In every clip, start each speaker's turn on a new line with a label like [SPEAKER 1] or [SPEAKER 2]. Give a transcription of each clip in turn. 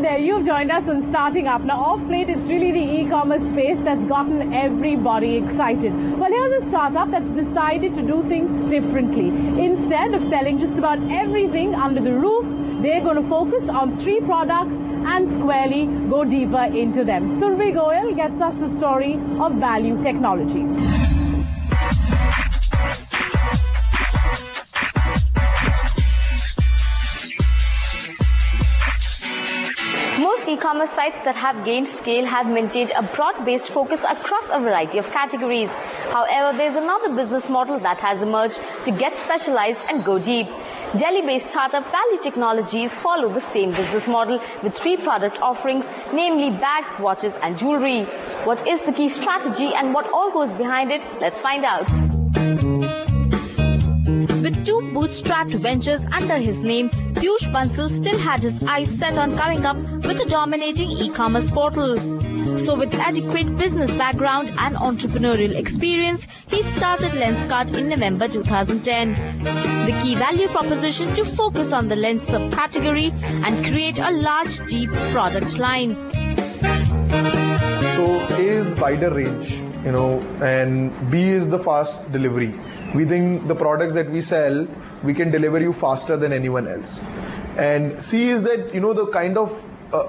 [SPEAKER 1] there, you've joined us on Starting Up. Now, off late, it's really the e-commerce space that's gotten everybody excited. Well, here's a startup that's decided to do things differently. Instead of selling just about everything under the roof, they're going to focus on 3 products and squarely go deeper into them. Survi Goyal gets us the story of Value Technology.
[SPEAKER 2] Most e-commerce sites that have gained scale have maintained a broad-based focus across a variety of categories. However, there's another business model that has emerged to get specialized and go deep. Delhi-based startup Value Technologies follow the same business model with 3 product offerings, namely bags, watches and jewelry. What is the key strategy and what all goes behind it? Let's find out. With 2 bootstrapped ventures under his name, Piyush Bansal still had his eyes set on coming up with a dominating e-commerce portal. So with adequate business background and entrepreneurial experience, he started Lenskart in November 2010. The key value proposition to focus on the lens subcategory and create a large, deep product line.
[SPEAKER 3] So A is wider range, and B is the fast delivery. We think the products that we sell, we can deliver you faster than anyone else. And C is that, the kind of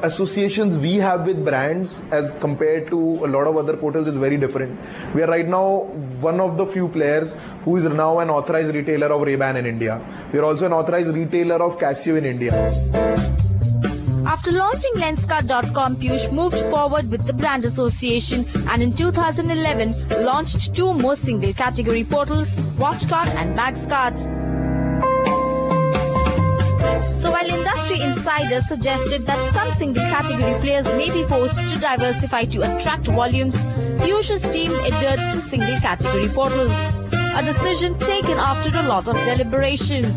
[SPEAKER 3] associations we have with brands as compared to a lot of other portals is very different. We are right now one of the few players who is now an authorized retailer of Ray-Ban in India. We are also an authorized retailer of Casio in India.
[SPEAKER 2] After launching Lenskart.com, Piyush moved forward with the brand association and in 2011 launched 2 more single category portals, WatchCart and Bagscart. So while industry insiders suggested that some single category players may be forced to diversify to attract volumes, Piyush's team adhered to single category portals, a decision taken after a lot of deliberation.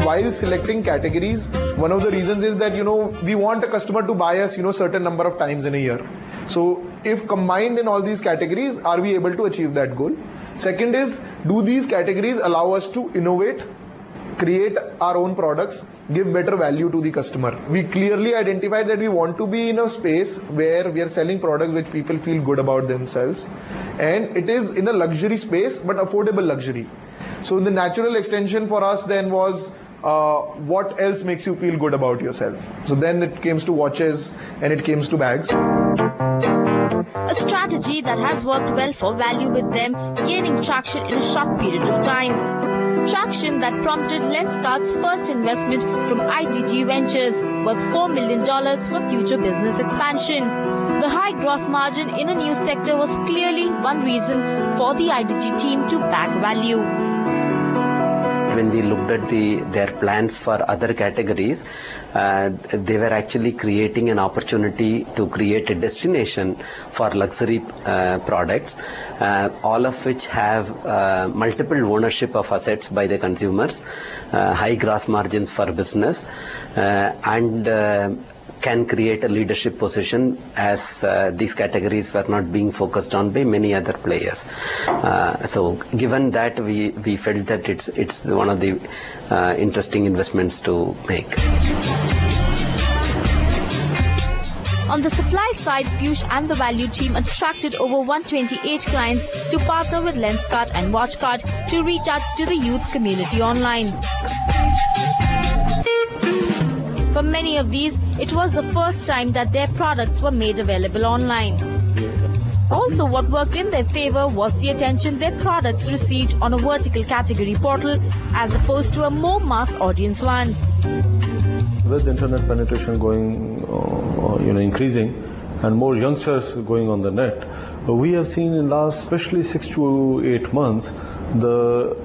[SPEAKER 3] While selecting categories, one of the reasons is that, we want a customer to buy us, certain number of times in a year. So if combined in all these categories, are we able to achieve that goal? Second is, do these categories allow us to innovate, create our own products, give better value to the customer? We clearly identified that we want to be in a space where we are selling products which people feel good about themselves. And it is in a luxury space, but affordable luxury. So the natural extension for us then was, what else makes you feel good about yourself? So then it came to watches and it came to bags.
[SPEAKER 2] A strategy that has worked well for Value, with them gaining traction in a short period of time. Traction that prompted Lenskart's first investment from IDG Ventures, worth $4 million for future business expansion. The high gross margin in a new sector was clearly one reason for the IDG team to back Value.
[SPEAKER 4] When we looked at their plans for other categories, they were actually creating an opportunity to create a destination for luxury products, all of which have multiple ownership of assets by the consumers, high gross margins for business, and can create a leadership position, as these categories were not being focused on by many other players. So given that, we felt that it's one of the interesting investments to make.
[SPEAKER 2] On the supply side, Piyush and the Value team attracted over 128 clients to partner with Lenskart and WatchCart to reach out to the youth community online. For many of these, it was the first time that their products were made available online. Also, what worked in their favor was the attention their products received on a vertical category portal as opposed to a more mass audience one.
[SPEAKER 5] With internet penetration going, increasing, and more youngsters going on the net, we have seen in last, especially 6 to 8 months, the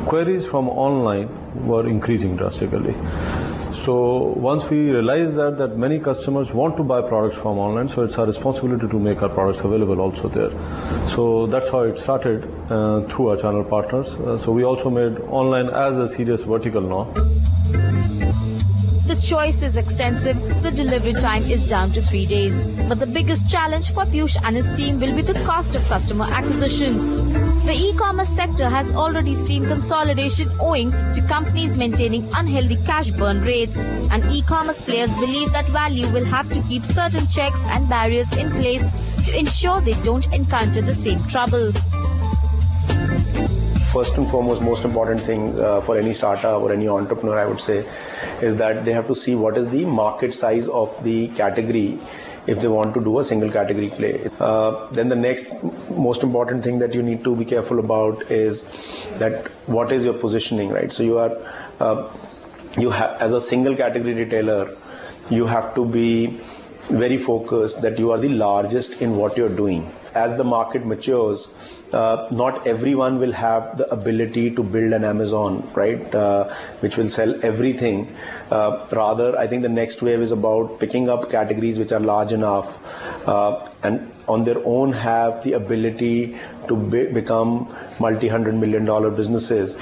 [SPEAKER 5] queries from online were increasing drastically. So once we realized that many customers want to buy products from online, so it's our responsibility to make our products available also there. So that's how it started through our channel partners. So we also made online as a serious vertical now.
[SPEAKER 2] The choice is extensive, the delivery time is down to 3 days. But the biggest challenge for Piyush and his team will be the cost of customer acquisition. The e-commerce sector has already seen consolidation owing to companies maintaining unhealthy cash burn rates, and e-commerce players believe that value will have to keep certain checks and barriers in place to ensure they don't encounter the same trouble.
[SPEAKER 6] First and foremost, most important thing for any startup or any entrepreneur, I would say, is that they have to see what is the market size of the category if they want to do a single category play. Then the next most important thing that you need to be careful about is that what is your positioning, right? So you are, as a single category retailer, you have to be very focused that you are the largest in what you're doing. As the market matures, not everyone will have the ability to build an Amazon, right, which will sell everything. Rather, I think the next wave is about picking up categories which are large enough and on their own have the ability to become multi-$100 million businesses.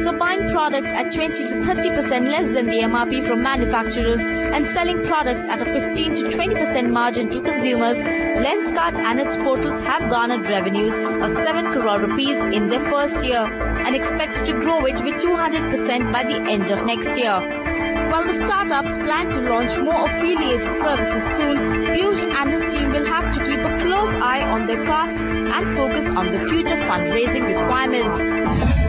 [SPEAKER 2] So buying products at 20 to 30% less than the MRP from manufacturers and selling products at a 15 to 20% margin to consumers, Lenskart and its portals have garnered revenues of 7 crore rupees in their first year and expects to grow it with 200% by the end of next year. While the startups plan to launch more affiliated services soon, Piyush and his team will have to keep a close eye on their costs and focus on the future fundraising requirements.